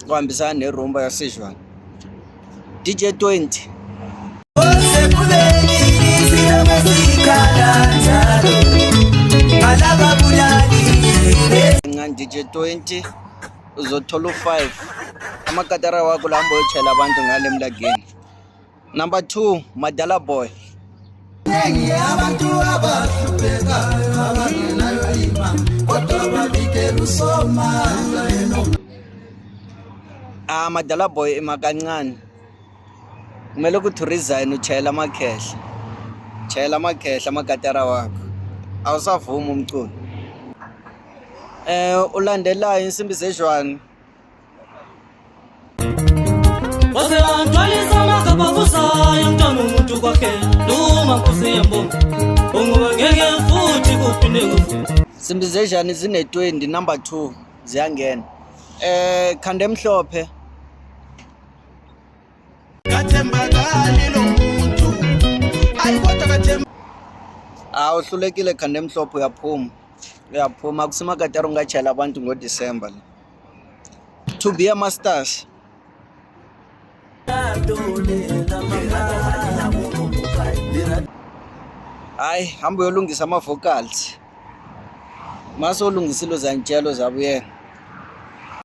kuhambisana nerumba yaseJwaani. DJ 20 DJ 20 uzothola u5 amakatara wakho lamba yochela abantu ngale mlageni. Number 2 Madala Boy. Madala Boy emakancane kumele ukuthi resign uchayela amakhehla. Chayela amakhehla amakatara wakho awusavuma umculo. Ulandelayo insimbi zeJwaani. Insimbi zeJwaani zine 20 number 2 ziyangena. Khande mhlophe. Uhlulekile khande mhlophe uyaphuma kusemakatara ungachayela abantu ngoDecember la. To be a masters. Hayi hamba uyolungisa ama vocals. Maso ulungisile uzantshelo zabuyena.